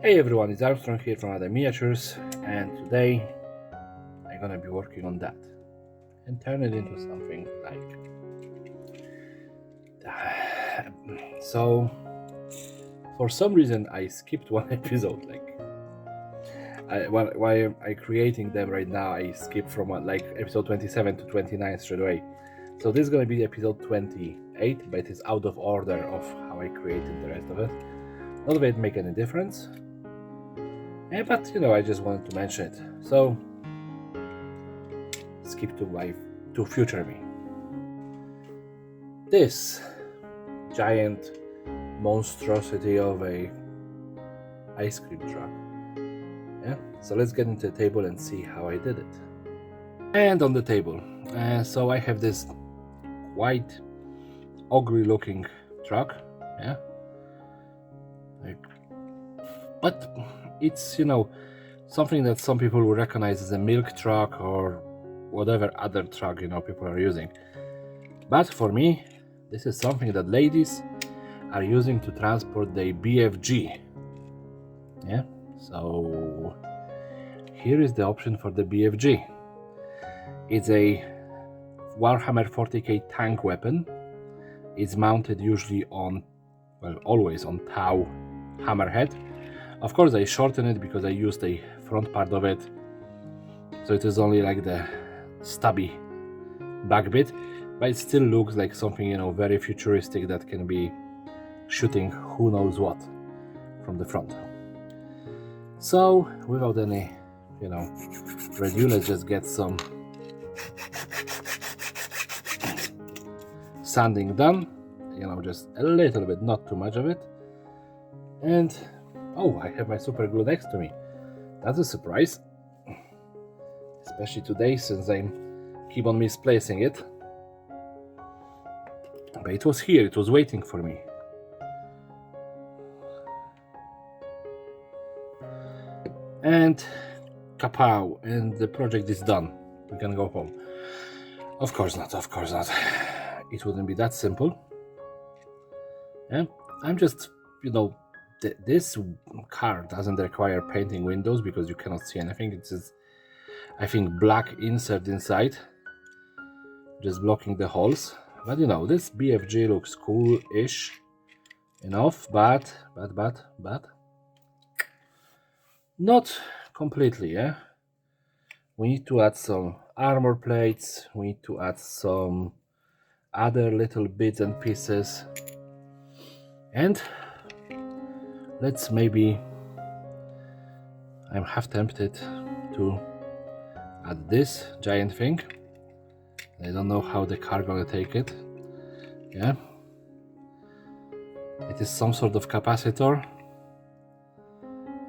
Hey everyone, it's Armstrong here from Other Miniatures, and today I'm gonna be working on that and turn it into something like so for some reason I skipped one episode. While I creating them right now, I skipped from episode 27 to 29 straight away. So this is gonna be episode 28, but it's out of order of how I created the rest of it. Not that it make any difference. But I just wanted to mention it. So skip to future me. This giant monstrosity of a ice cream truck. Yeah. So let's get into the table and see how I did it. And on the table, so I have this white, ugly-looking truck. Yeah. But it's something that some people will recognize as a milk truck or whatever other truck people are using. But for me, this is something that ladies are using to transport their BFG. Yeah, so here is the option for the BFG. It's a Warhammer 40k tank weapon. It's mounted usually always on Tau hammerhead. Of course, I shorten it because I used the front part of it, so it is only like the stubby back bit, but it still looks like something very futuristic that can be shooting who knows what from the front. So without any ado, let's just get some sanding done, just a little bit, not too much of it. And oh, I have my super glue next to me. That's a surprise, especially today since I keep on misplacing it. But it was here, it was waiting for me. And kapow, and the project is done. We can go home. Of course not. It wouldn't be that simple. Yeah, I'm just, this car doesn't require painting windows because you cannot see anything. It's just, I think, black insert inside, just blocking the holes. But this BFG looks cool-ish enough, but not completely. Yeah, we need to add some armor plates. We need to add some other little bits and pieces, and let's maybe, I'm half tempted to add this giant thing. I don't know how the car gonna take it. Yeah, it is some sort of capacitor.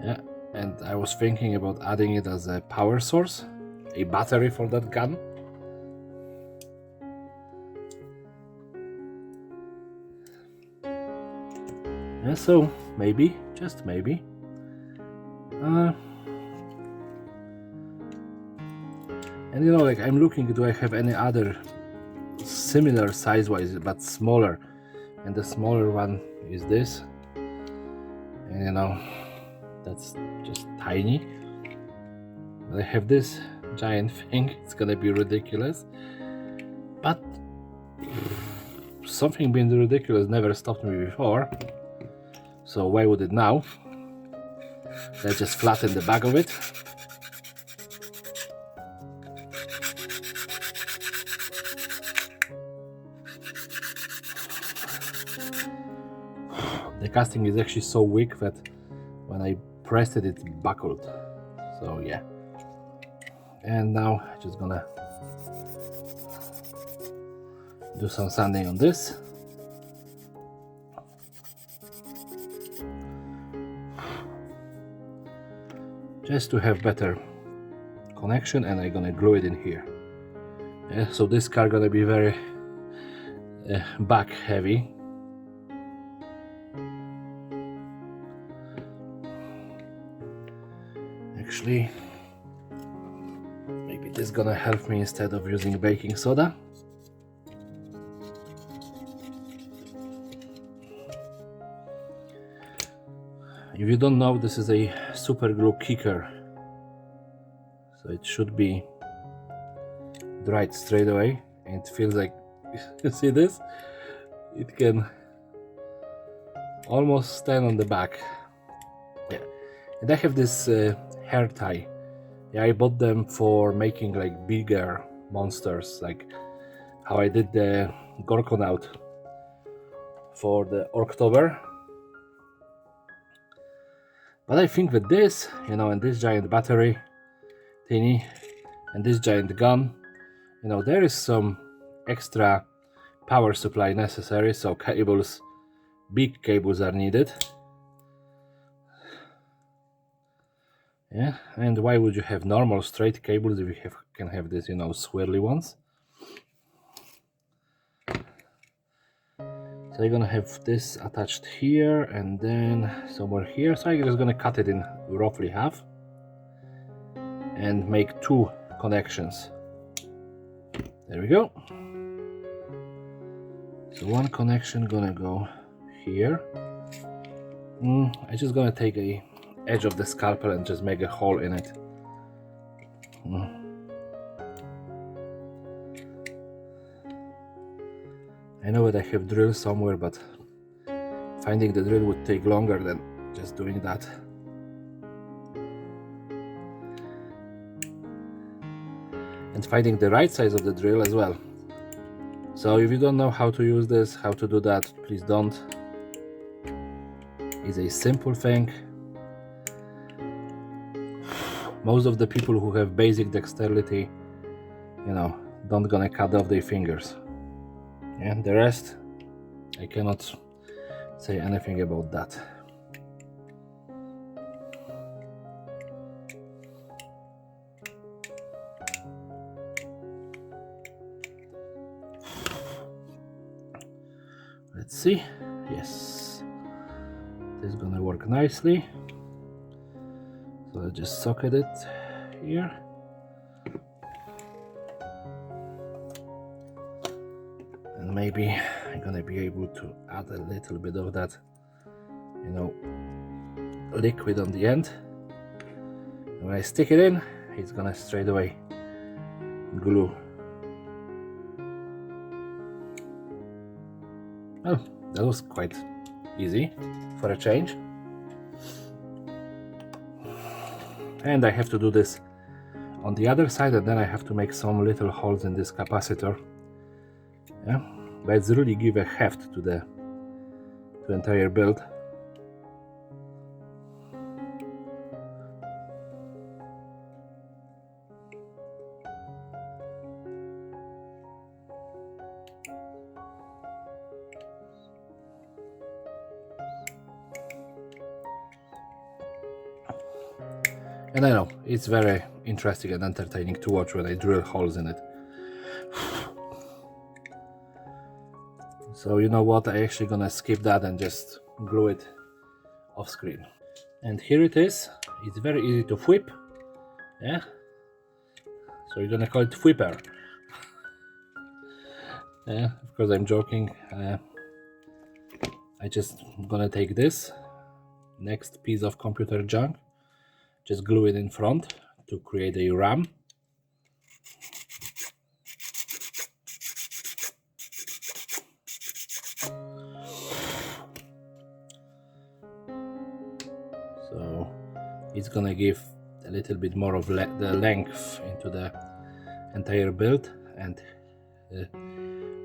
Yeah, and I was thinking about adding it as a power source, a battery for that gun. Yeah, so maybe, just maybe, and I'm looking, do I have any other similar size-wise but smaller, and the smaller one is this, and that's just tiny. But I have this giant thing. It's gonna be ridiculous, but something being ridiculous never stopped me before, so why would it now? Let's just flatten the back of it. The casting is actually so weak that when I pressed it, it buckled. So yeah. And now just gonna do some sanding on this. Just to have better connection, and I'm gonna glue it in here. Yeah, so this car gonna be very back heavy. Actually, maybe this is gonna help me instead of using baking soda. If you don't know, this is a super glue kicker, so it should be dried straight away, and it feels like, you see this? It can almost stand on the back. Yeah, and I have this hair tie. Yeah, I bought them for making like bigger monsters, like how I did the Gorkonaut for the October. But I think with this, you know, and this giant battery thingy, and this giant gun, you know, there is some extra power supply necessary, so cables, big cables are needed. Yeah, and why would you have normal straight cables if you can have this, you know, swirly ones? So you're gonna have this attached here and then somewhere here. So I'm just gonna cut it in roughly half and make two connections. There we go. So one connection gonna go here. I'm just gonna take a edge of the scalpel and just make a hole in it. I know that I have drill somewhere, but finding the drill would take longer than just doing that. And finding the right size of the drill as well. So if you don't know how to use this, how to do that, please don't. It's a simple thing. Most of the people who have basic dexterity, you know, don't gonna cut off their fingers. And the rest, I cannot say anything about that. Let's see. Yes, this is gonna work nicely. So I just socket it here. And maybe I'm gonna be able to add a little bit of that, you know, liquid on the end. And when I stick it in, it's gonna straight away glue. Oh, that was quite easy for a change. And I have to do this on the other side, and then I have to make some little holes in this capacitor. Yeah, but it's really give a heft to the entire build. And I know it's very interesting and entertaining to watch when I drill holes in it. So you know what, I actually gonna skip that and just glue it off screen. And here it is. It's very easy to whip. Yeah. So you're gonna call it whipper. Yeah, of course I'm joking. I just gonna take this next piece of computer junk, just glue it in front to create a RAM. So it's gonna give a little bit more of the length into the entire build and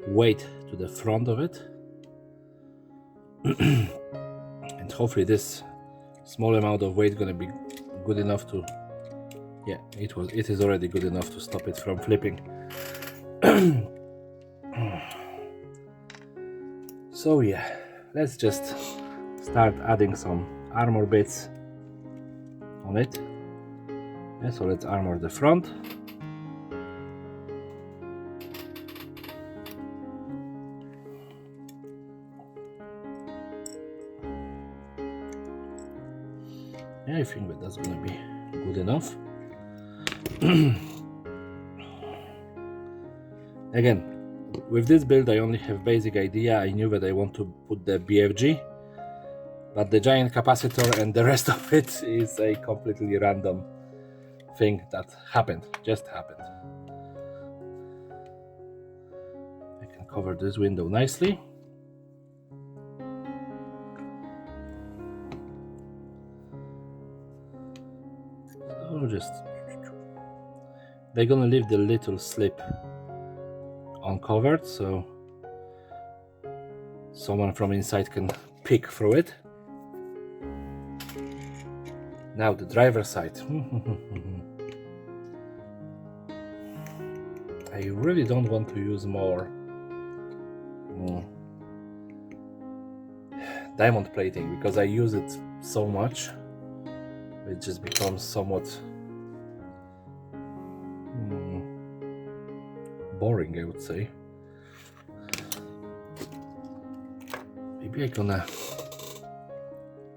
weight to the front of it. And hopefully this small amount of weight gonna be good enough to, yeah, it is already good enough to stop it from flipping. So yeah, let's just start adding some armor bits on it. Yeah, so let's armor the front. Yeah, I think that's gonna be good enough. Again, with this build I only have basic idea. I knew that I want to put the BFG but the giant capacitor and the rest of it is a completely random thing that just happened. I can cover this window nicely. So just, they're gonna leave the little slip uncovered, so someone from inside can peek through it. Now the driver's side. I really don't want to use more diamond plating because I use it so much. It just becomes somewhat boring, I would say. Maybe I'm gonna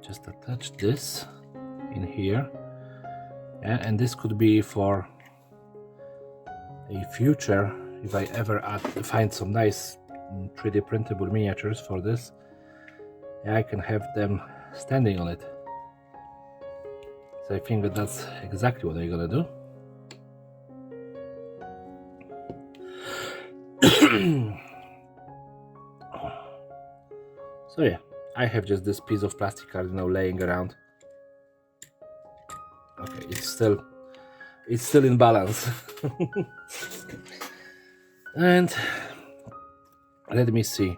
just attach this in here. Yeah, and this could be for a future, if I ever find some nice 3D printable miniatures for this, yeah, I can have them standing on it. So I think that that's exactly what I'm gonna do. So yeah, I have just this piece of plastic card now laying around. Okay, it's still in balance. And let me see.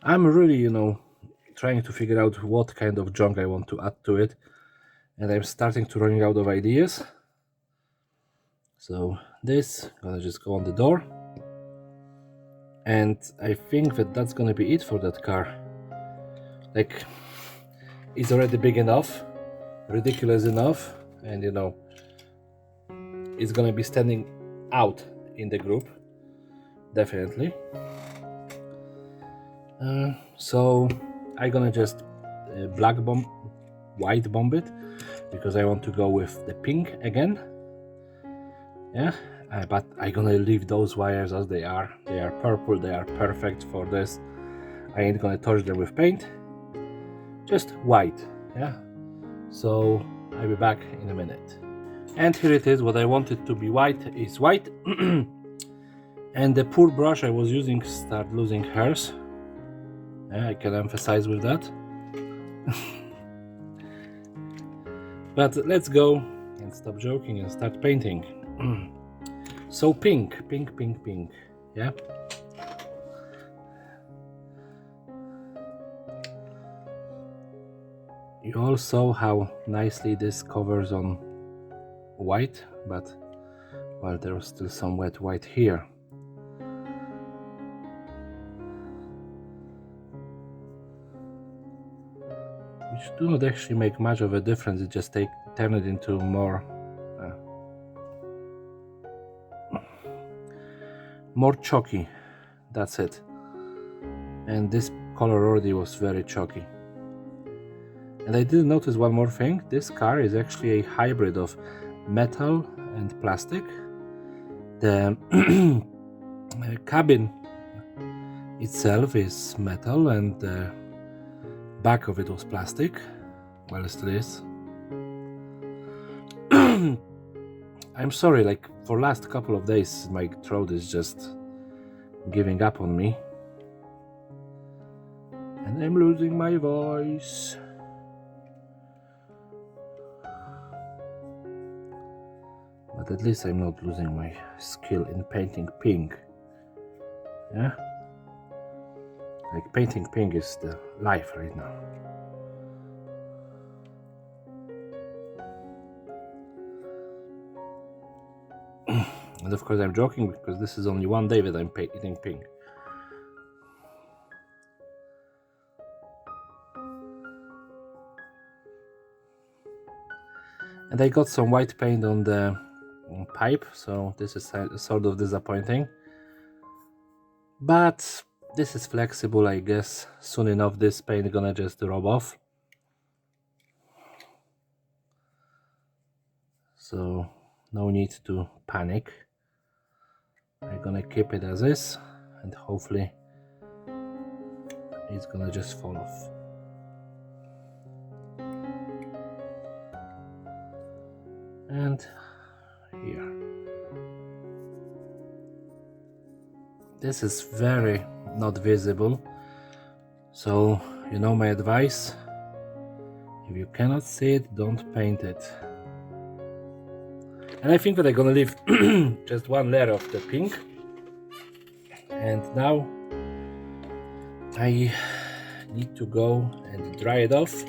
I'm really, trying to figure out what kind of junk I want to add to it, and I'm starting to running out of ideas. So this gonna just go on the door, and I think that that's gonna be it for that car. Like, it's already big enough, ridiculous enough, and it's gonna be standing out in the group, definitely. So I'm gonna just white bomb it, because I want to go with the pink again. Yeah, but I'm gonna leave those wires as they are. They are purple, they are perfect for this. I ain't gonna touch them with paint, just white. Yeah, so I'll be back in a minute. And here it is. What I wanted to be white is white. And the poor brush I was using started losing hairs. Yeah, I can emphasize with that. But let's go and stop joking and start painting. So pink. Yeah. You all saw how nicely this covers on white, but well, there was still some wet white here. Which do not actually make much of a difference. It just turn it into more chalky. That's it. And this color already was very chalky. And I did notice one more thing. This car is actually a hybrid of metal and plastic. The cabin itself is metal, and the back of it was plastic. Well, it still is. I'm sorry, like, for last couple of days my throat is just giving up on me, and I'm losing my voice. But at least I'm not losing my skill in painting pink. Yeah? Like, painting pink is the life right now. And of course I'm joking, because this is only one day that I'm painting pink. And I got some white paint on the pipe, so this is sort of disappointing. But this is flexible, I guess. Soon enough this paint gonna just rub off. So no need to panic. I'm gonna keep it as is, and hopefully it's gonna just fall off. And here. This is very not visible, so you know my advice: if you cannot see it, don't paint it. And I think that I'm gonna leave just one layer of the pink, and now I need to go and dry it off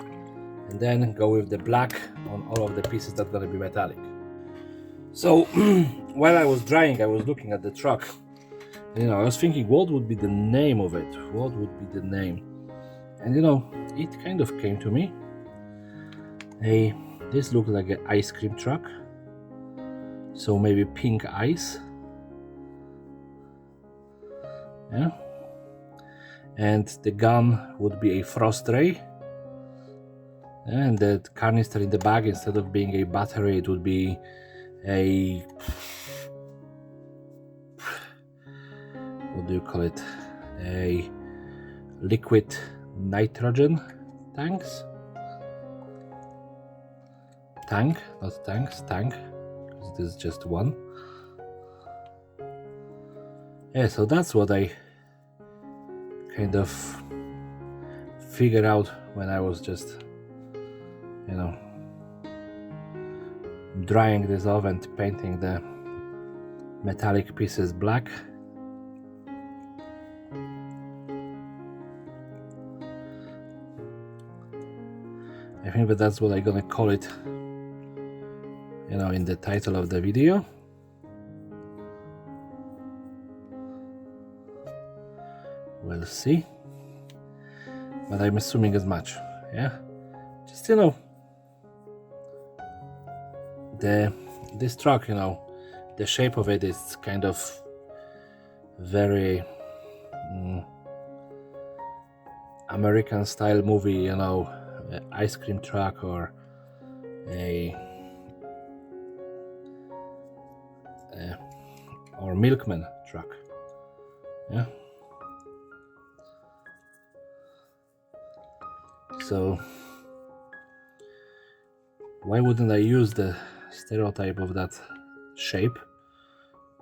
and then go with the black on all of the pieces that are gonna be metallic. So while I was drying, I was looking at the truck. You know, I was thinking, what would be the name of it? What would be the name? And you know, it kind of came to me. This looked like an ice cream truck. So maybe pink ice. Yeah. And the gun would be a frost ray. And the canister in the back, instead of being a battery, it would be a, what do you call it, a liquid nitrogen tank, not tanks, tank, because it is just one. Yeah, so that's what I kind of figured out when I was just, you know, drying this off and painting the metallic pieces black. I think that that's what I'm gonna call it, you know, in the title of the video. We'll see, but I'm assuming as much. Yeah, just, you know, this truck, you know, the shape of it is kind of very American style movie, you know, ice cream truck or or milkman truck. Yeah. So why wouldn't I use the stereotype of that shape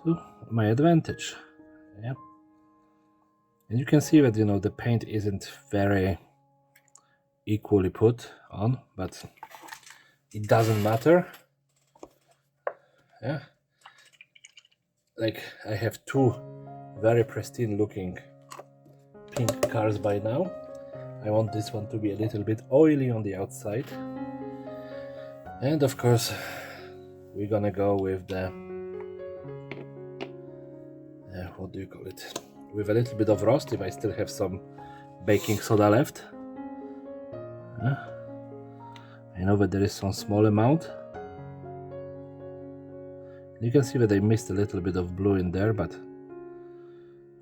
to my advantage? Yeah. And you can see that, you know, the paint isn't very equally put on, but it doesn't matter. Yeah. Like, I have two very pristine looking pink cars by now. I want this one to be a little bit oily on the outside. And of course, we're gonna go with the, what do you call it? With a little bit of rust, if I still have some baking soda left. I know that there is some small amount. You can see that I missed a little bit of blue in there, but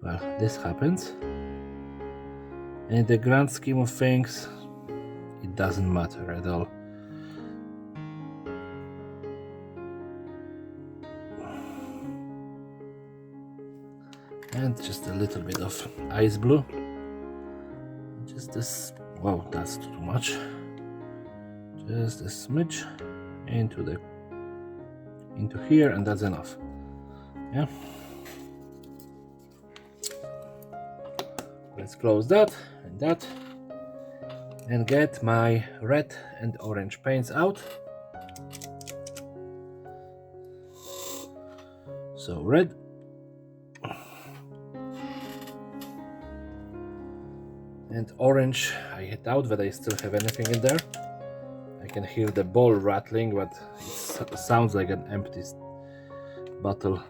well, this happens. And in the grand scheme of things, it doesn't matter at all. And just a little bit of ice blue. Just this, wow, that's too much. Just a smidge into here, and that's enough. Yeah. Let's close that and get my red and orange paints out. So red and orange. I doubt that I still have anything in there. I can hear the ball rattling, but it sounds like an empty bottle.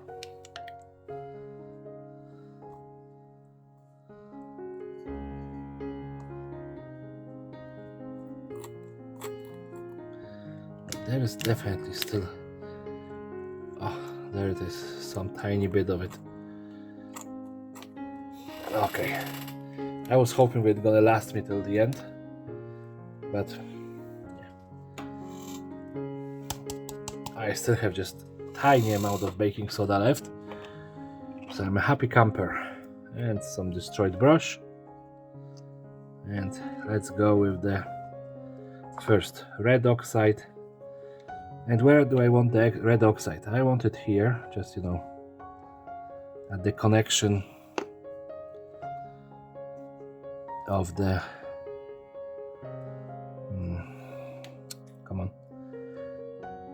There is definitely still, oh, there it is, some tiny bit of it. Okay, I was hoping it's gonna last me till the end, but yeah. I still have just tiny amount of baking soda left, so I'm a happy camper. And some destroyed brush. And let's go with the first red oxide. And where do I want the red oxide? I want it here, just at the connection of the come on,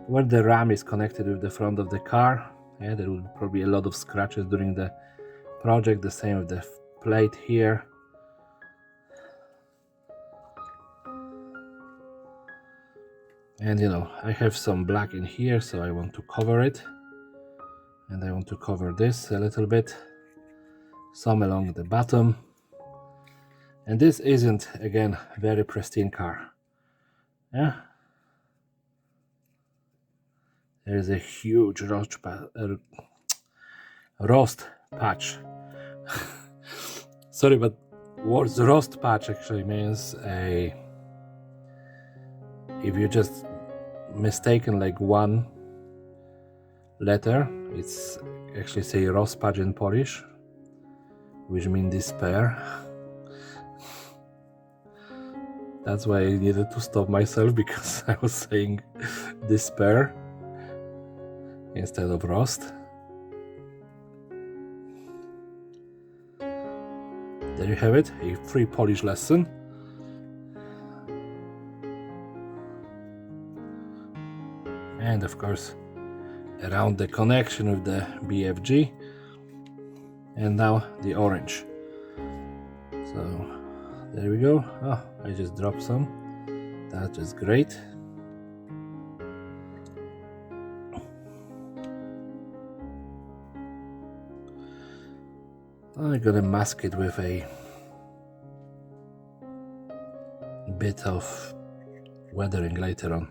where the ram is connected with the front of the car. Yeah, there will probably be a lot of scratches during the project. The same with the plate here. And I have some black in here, so I want to cover it. And I want to cover this a little bit, some along the bottom. And this isn't, again, very pristine car. Yeah, there is a huge rust patch. Sorry, but what rust patch actually means if you just mistaken like one letter, it's actually say rust patch in Polish, which means despair. That's why I needed to stop myself, because I was saying despair instead of rust. There you have it, a free Polish lesson. And of course, around the connection with the BFG. And now the orange. So there we go. Oh, I just dropped some. That's just great. I'm gonna mask it with a bit of weathering later on.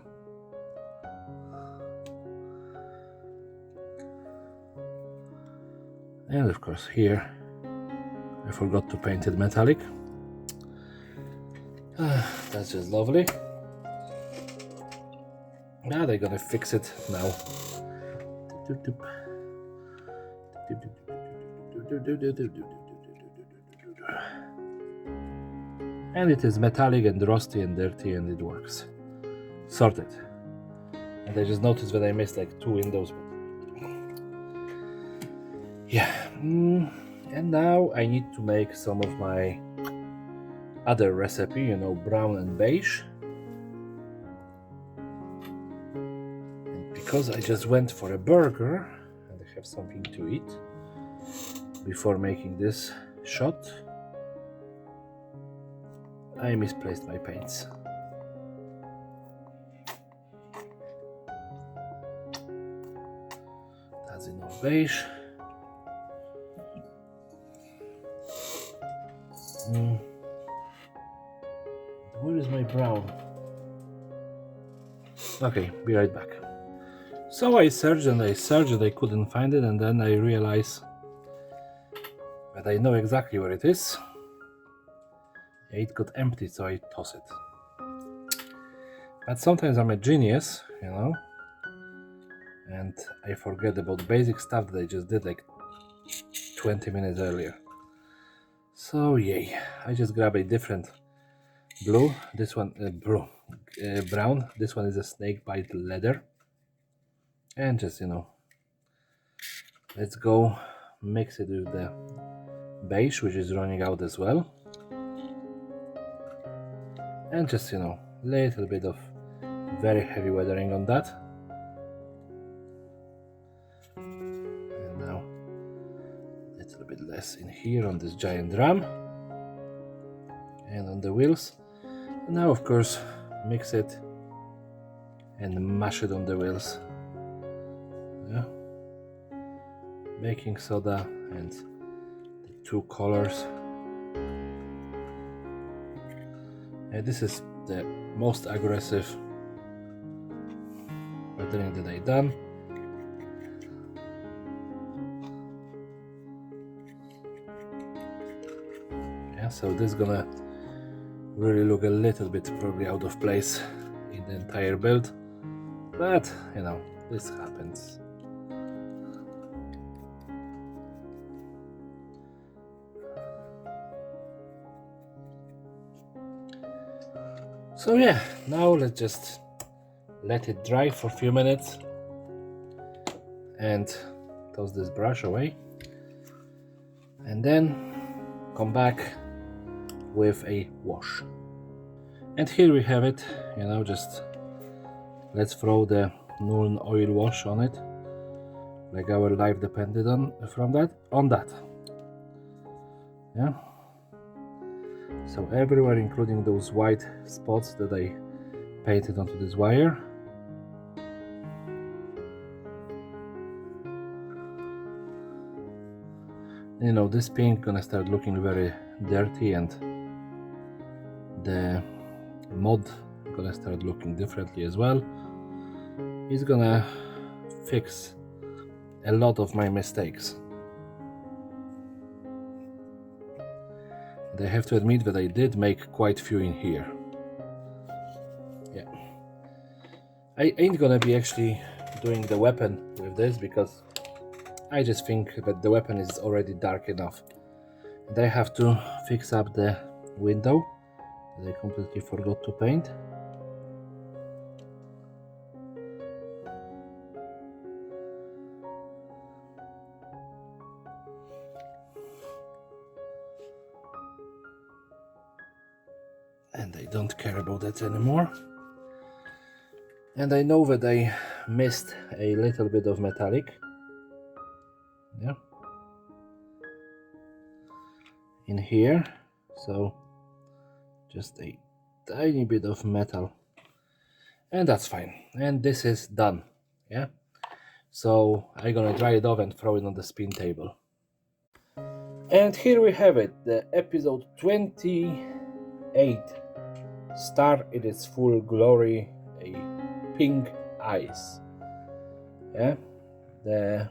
And of course here I forgot to paint it metallic. That's just lovely. Now they're gonna fix it now. And it is metallic and rusty and dirty, and it works. Sorted. And I just noticed that I missed like 2 windows. Yeah. And now I need to make some of my other recipe, brown and beige. And because I just went for a burger and I have something to eat before making this shot, I misplaced my paints. That's enough beige. Where is my brown? Okay, be right back. So I searched and I couldn't find it, and then I realized that I know exactly where it is. It got empty, so I toss it. But sometimes I'm a genius, and I forget about basic stuff that I just did like 20 minutes earlier. So yay, I just grab a different blue. This one brown. This one is a snake bite leather. And just let's go mix it with the beige, which is running out as well. And just little bit of very heavy weathering on that. And now a little bit less in here on this giant drum and on the wheels. And now of course mix it and mash it on the wheels. Yeah. Baking soda and the 2 colors. And this is the most aggressive weathering that I done. Yeah, so this is gonna really look a little bit probably out of place in the entire build, but this happens. So yeah, now let's just let it dry for a few minutes and toss this brush away, and then come back with a wash. And here we have it, just let's throw the Nuln oil wash on it, like our life depended on that. Yeah, so everywhere, including those white spots that I painted onto this wire. This pink gonna start looking very dirty, and the mod gonna start looking differently as well. It's gonna fix a lot of my mistakes. And I have to admit that I did make quite a few in here. Yeah, I ain't gonna be actually doing the weapon with this, because I just think that the weapon is already dark enough. And I have to fix up the window that I completely forgot to paint. And I don't care about that anymore. And I know that I missed a little bit of metallic. Yeah, in here, so just a tiny bit of metal, and that's fine. And this is done. Yeah, so I'm gonna dry it off and throw it on the spin table. And here we have it, the episode 28, star in its full glory, a pink ice. Yeah, the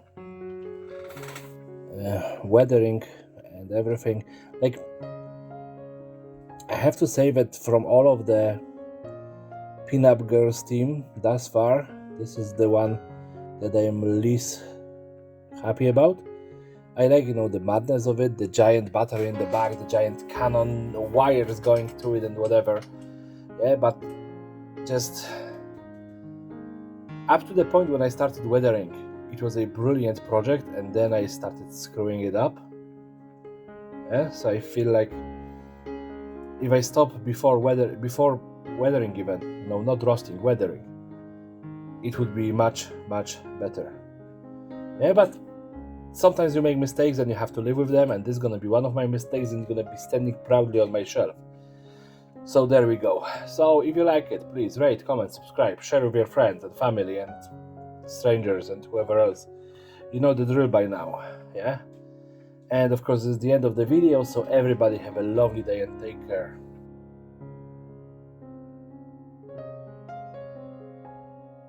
weathering and everything. Like, I have to say that from all of the Pinup Girls team thus far, this is the one that I am least happy about. I like, the madness of it, the giant battery in the back, the giant cannon, the wires going through it and whatever. Yeah, but just up to the point when I started weathering, it was a brilliant project, and then I started screwing it up. Yeah, so I feel like if I stop before weathering even, not roasting, weathering, it would be much, much better. Yeah, but sometimes you make mistakes and you have to live with them, and this is gonna be one of my mistakes, and it's gonna be standing proudly on my shelf. So there we go. So if you like it, please rate, comment, subscribe, share with your friends and family and strangers and whoever else. You know the drill by now. Yeah, and of course this is the end of the video, so everybody have a lovely day and take care.